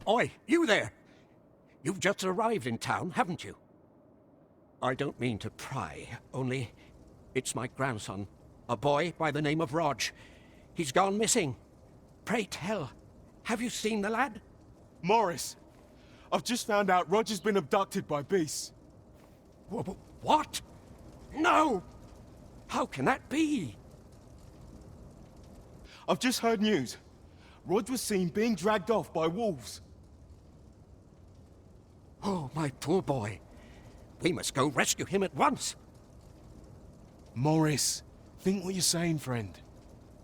Oi, you there! You've just arrived in town, haven't you? I don't mean to pry, only it's my grandson, a boy by the name of Rodge. He's gone missing. Pray tell, have you seen the lad? Morris! I've just found out Rodge has been abducted by beasts. What? No! How can that be? I've just heard news. Rodge was seen being dragged off by wolves. Oh, my poor boy. We must go rescue him at once. Morris, think what you're saying, friend.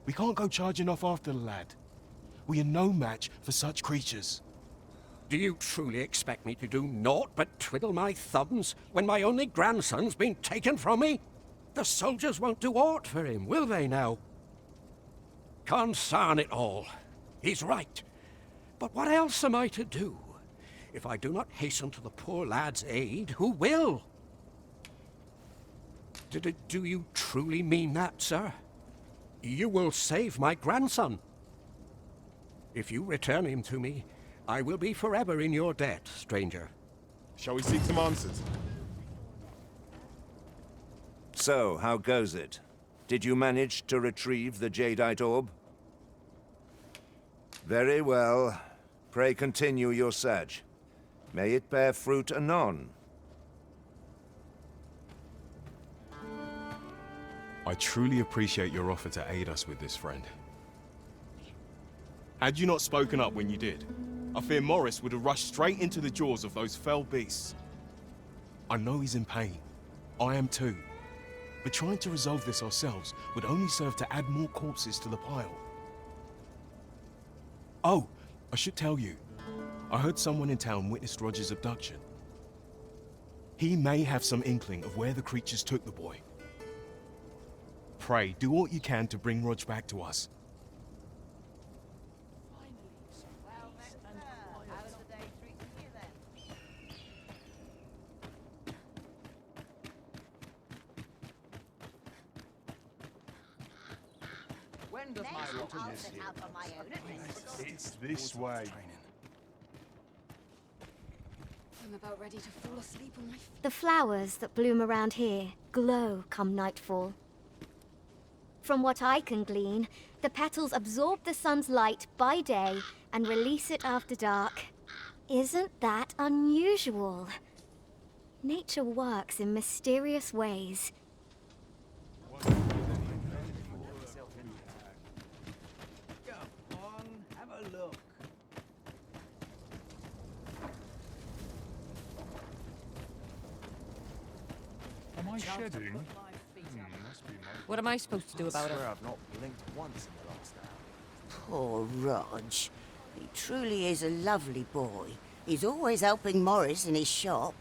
We can't go charging off after the lad. We are no match for such creatures. Do you truly expect me to do naught but twiddle my thumbs when my only grandson's been taken from me? The soldiers won't do aught for him, will they now? Consarn it all. He's right. But what else am I to do? If I do not hasten to the poor lad's aid, who will? Do you truly mean that, sir? You will save my grandson. If you return him to me, I will be forever in your debt, stranger. Shall we seek some answers? So, how goes it? Did you manage to retrieve the jadeite orb? Very well. Pray continue your search. May it bear fruit anon. I truly appreciate your offer to aid us with this, friend. Had you not spoken up when you did, I fear Morris would have rushed straight into the jaws of those fell beasts. I know he's in pain. I am too. But trying to resolve this ourselves would only serve to add more corpses to the pile. Oh, I should tell you. I heard someone in town witnessed Rodge's abduction. He may have some inkling of where the creatures took the boy. Pray, do what you can to bring Rodge back to us. It's this way. I'm about ready to fall asleep on my feet. The flowers that bloom around here glow come nightfall. From what I can glean, the petals absorb the sun's light by day and release it after dark. Isn't that unusual? Nature works in mysterious ways. Am I shedding? What am I supposed to do about it? I've not blinked once in the last hour. Poor Rodge. He truly is a lovely boy. He's always helping Morris in his shop.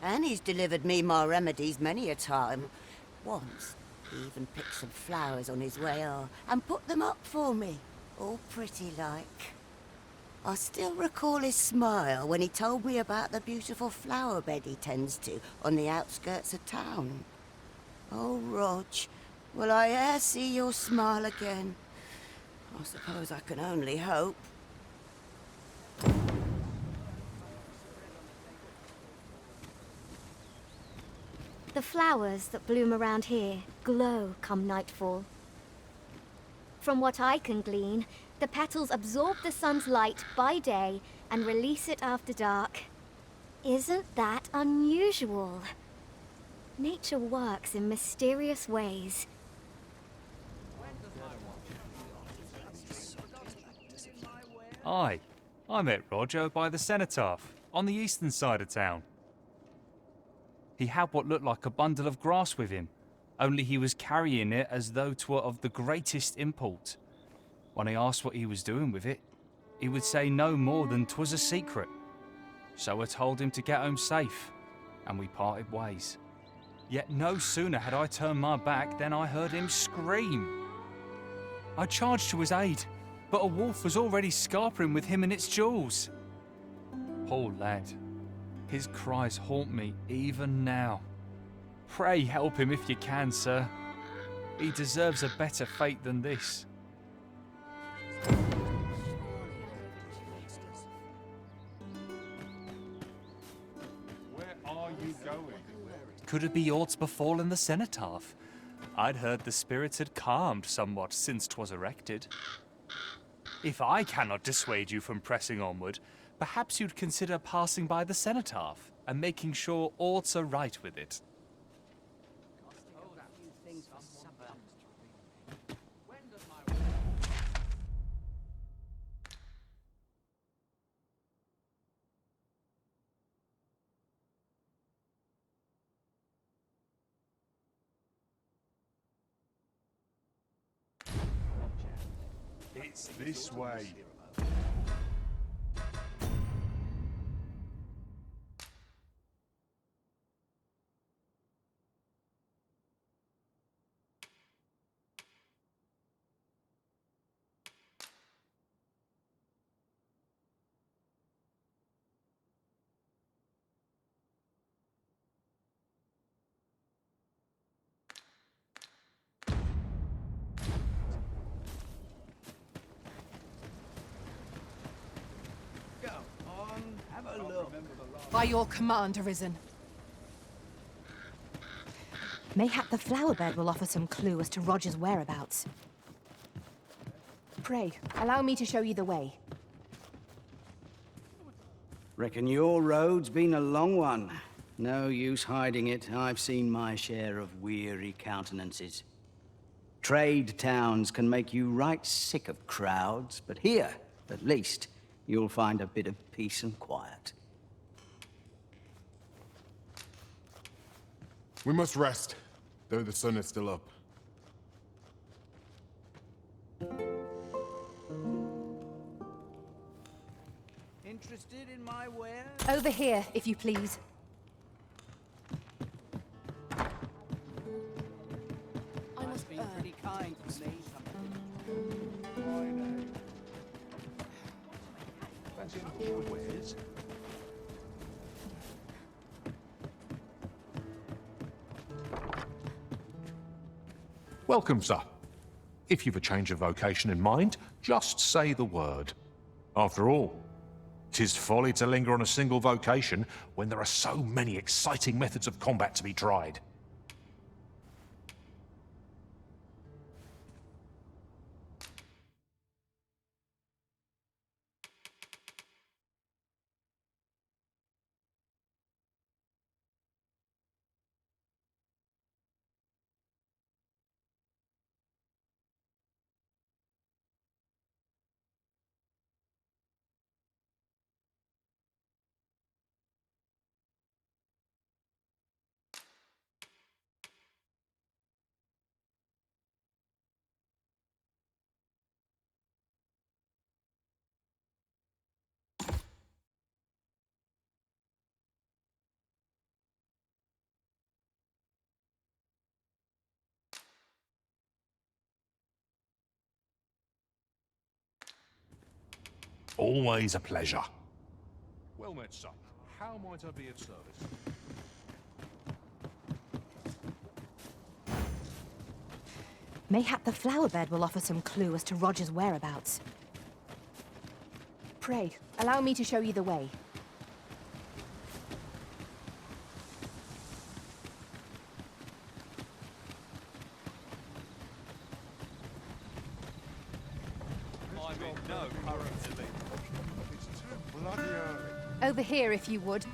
And he's delivered me my remedies many a time. Once, he even picked some flowers on his way and put them up for me, all pretty like. I still recall his smile when he told me about the beautiful flower bed he tends to on the outskirts of town. Oh, Rodge, will I e'er see your smile again? I suppose I can only hope. The flowers that bloom around here glow come nightfall. From what I can glean, the petals absorb the sun's light by day and release it after dark. Isn't that unusual? Nature works in mysterious ways. Aye, I met Rodge by the Cenotaph, on the eastern side of town. He had what looked like a bundle of grass with him, only he was carrying it as though 'twere of the greatest import. When I asked what he was doing with it, he would say no more than 'twas a secret. So I told him to get home safe, and we parted ways. Yet no sooner had I turned my back than I heard him scream. I charged to his aid, but a wolf was already scarpering with him in its jaws. Poor lad. His cries haunt me even now. Pray help him if you can, sir. He deserves a better fate than this. Could it be aught befallen the Cenotaph? I'd heard the spirits had calmed somewhat since 'twas erected. If I cannot dissuade you from pressing onward, perhaps you'd consider passing by the Cenotaph and making sure aught's aright with it. It's this way. By your command, Arisen. Mayhap the flower bed will offer some clue as to Rodge's whereabouts. Pray, allow me to show you the way. Reckon your road's been a long one. No use hiding it. I've seen my share of weary countenances. Trade towns can make you right sick of crowds, but here, at least, you'll find a bit of peace and quiet. We must rest, though the sun is still up. Interested in my wares? Over here, if you please. I must Been pretty kind to me. Fancy any more wares? Welcome, sir. If you've a change of vocation in mind, just say the word. After all, 'tis folly to linger on a single vocation when there are so many exciting methods of combat to be tried. Always a pleasure. Well met, sir. How might I be of service? Mayhap the flower bed will offer some clue as to Rodge's whereabouts. Pray, allow me to show you the way. Over here, if you would.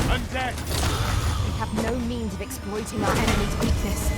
Undead! We have no means of exploiting our enemy's weakness.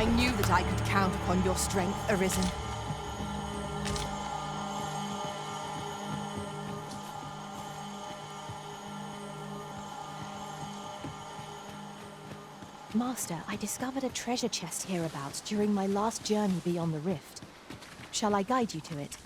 I knew that I could count upon your strength, Arisen. Master, I discovered a treasure chest hereabouts during my last journey beyond the rift. Shall I guide you to it?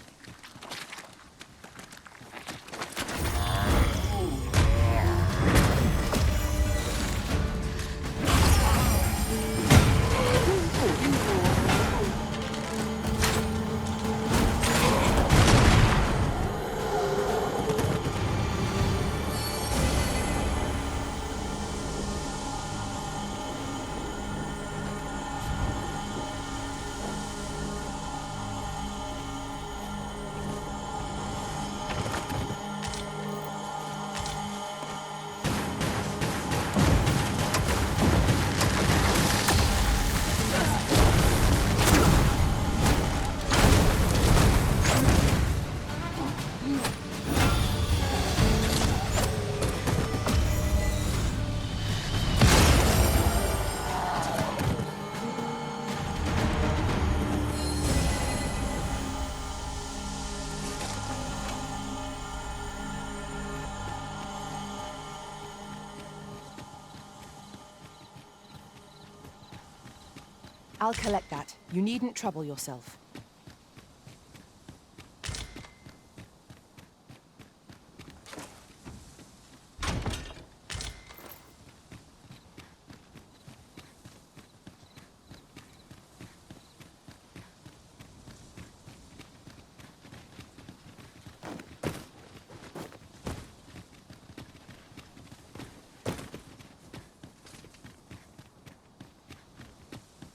I'll collect that. You needn't trouble yourself.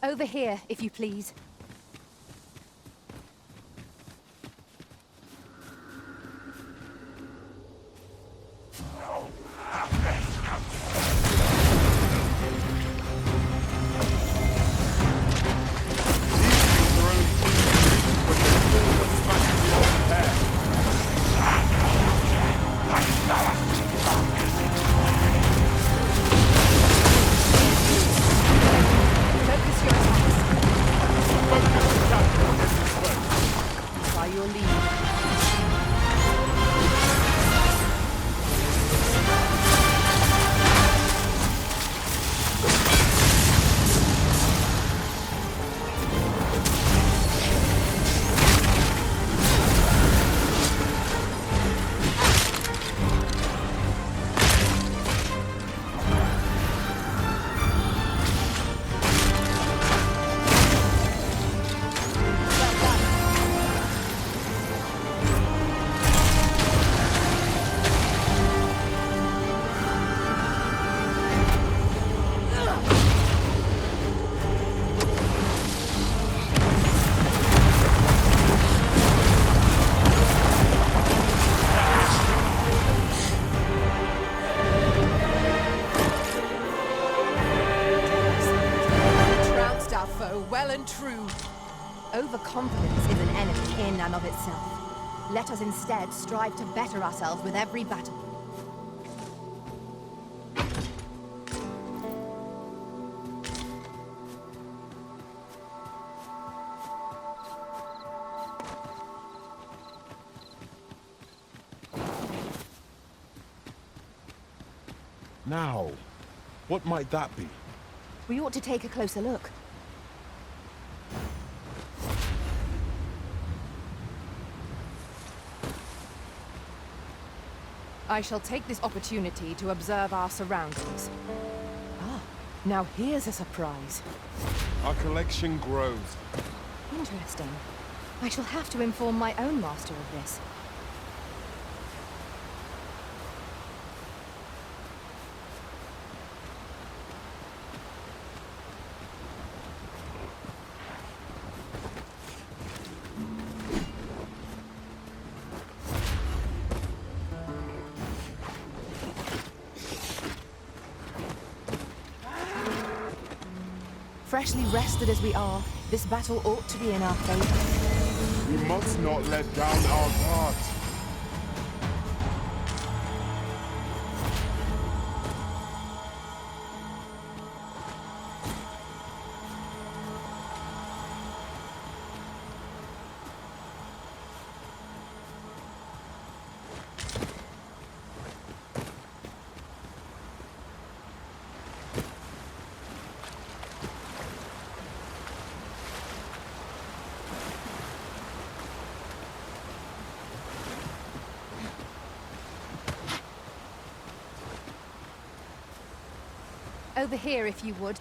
Over here, if you please. Well and true. Overconfidence is an enemy in and of itself. Let us instead strive to better ourselves with every battle. Now, what might that be? We ought to take a closer look. I shall take this opportunity to observe our surroundings. Ah, now here's a surprise. Our collection grows. Interesting. I shall have to inform my own master of this. Freshly rested as we are, this battle ought to be in our favor. We must not let down our guard. Over here, if you would.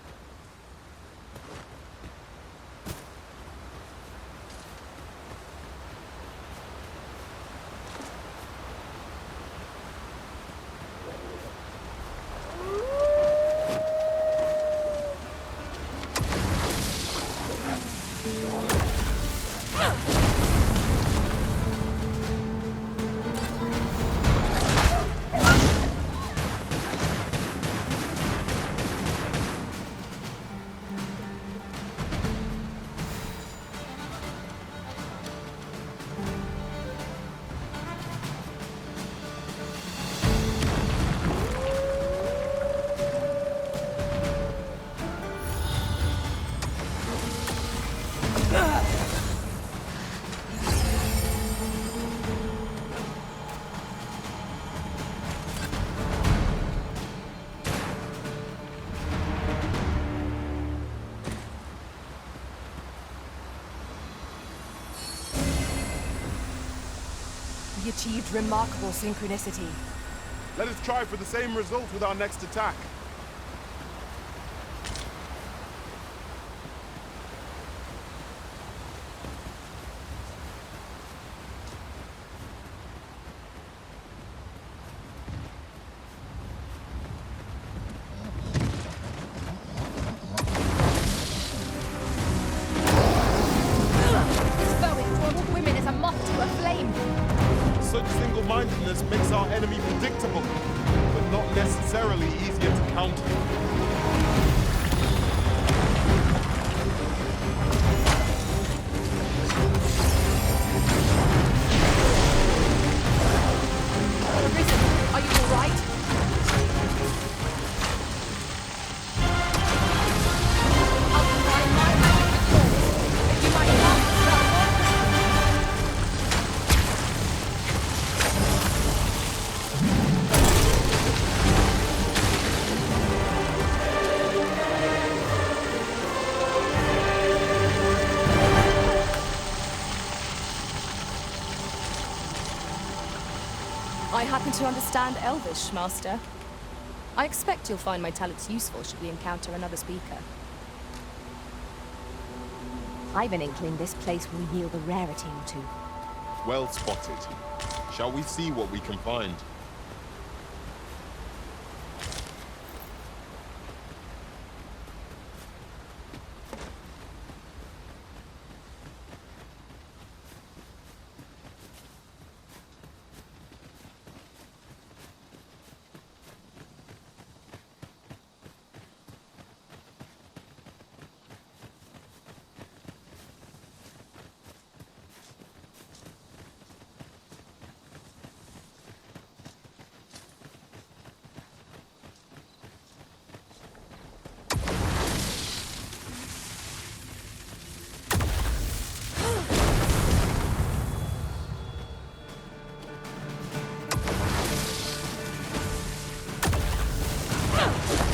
We achieved remarkable synchronicity. Let us try for the same result with our next attack. Such single-mindedness makes our enemy predictable, but not necessarily easier to counter. Arisen, are you all right? I'll combine my magic with yours. If you might not I happen to understand Elvish, Master. I expect you'll find my talents useful should we encounter another speaker. I've an inkling this place will yield a rarity or two. Well spotted. Shall we see what we can find?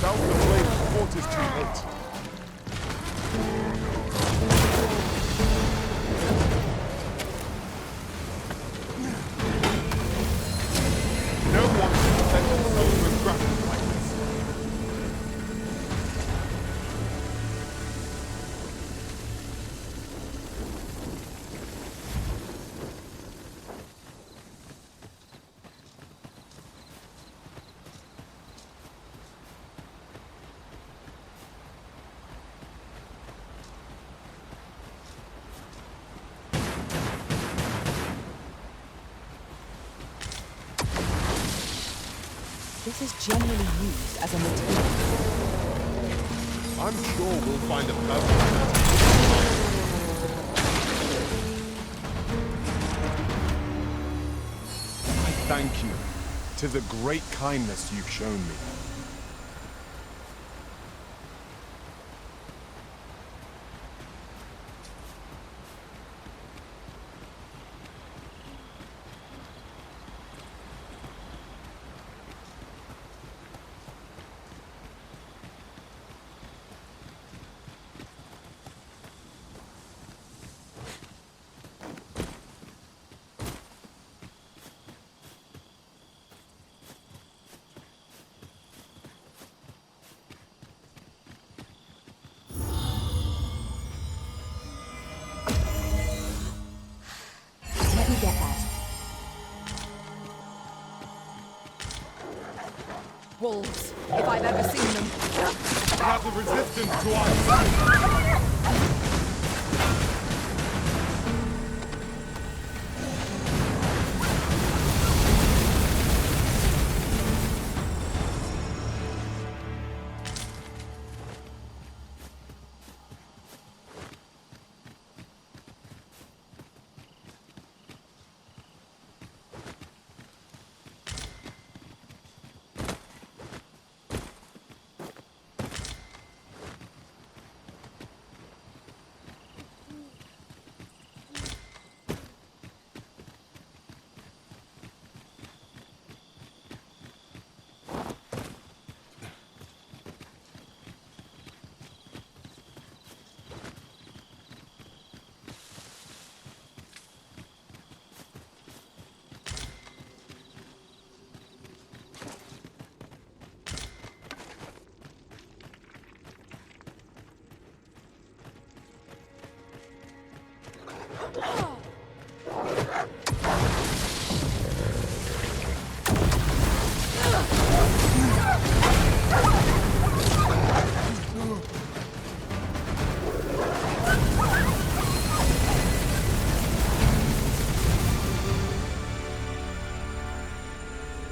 South of the blade, the fort is too late. No one can defend themselves with grapple like this. This is generally used as a material. I'm sure we'll find a perfect I thank you. 'Tis a great kindness you've shown me. wolves, if I've ever seen them. We have the resistance to our side.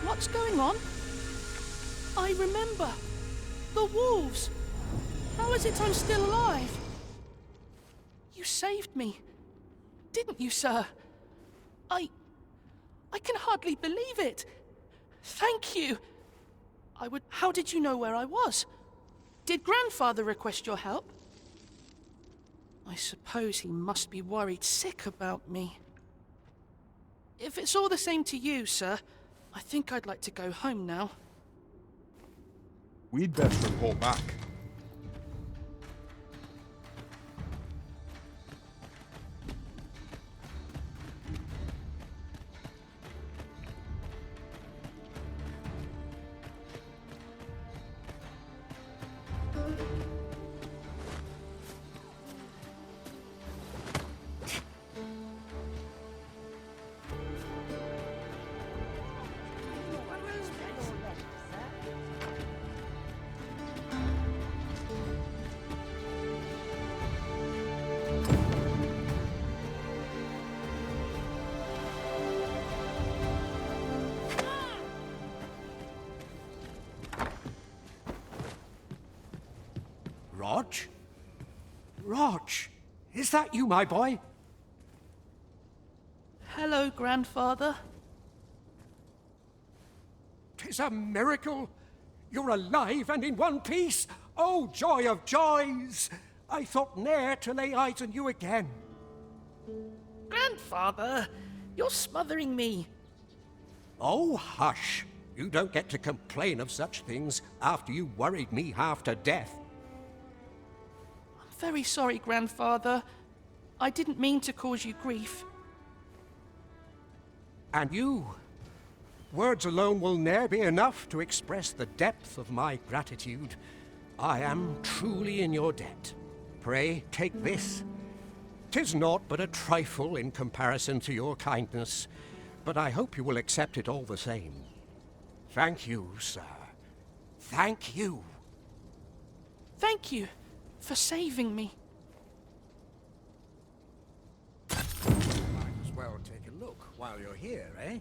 What's going on? I remember. The wolves. How is it I'm still alive? You saved me. Didn't you, sir? I can hardly believe it. Thank you. How did you know where I was? Did Grandfather request your help? I suppose he must be worried sick about me. If it's all the same to you, sir, I think I'd like to go home now. We'd best report back. Rodge? Rodge, is that you, my boy? Hello, Grandfather. 'Tis a miracle. You're alive and in one piece. Oh, joy of joys! I thought ne'er to lay eyes on you again. Grandfather, you're smothering me. Oh, hush. You don't get to complain of such things after you worried me half to death. I'm very sorry, Grandfather. I didn't mean to cause you grief. And you? Words alone will ne'er be enough to express the depth of my gratitude. I am truly in your debt. Pray, take this. 'Tis naught but a trifle in comparison to your kindness, but I hope you will accept it all the same. Thank you, sir. Thank you. Thank you for saving me. Might as well take a look while you're here, eh?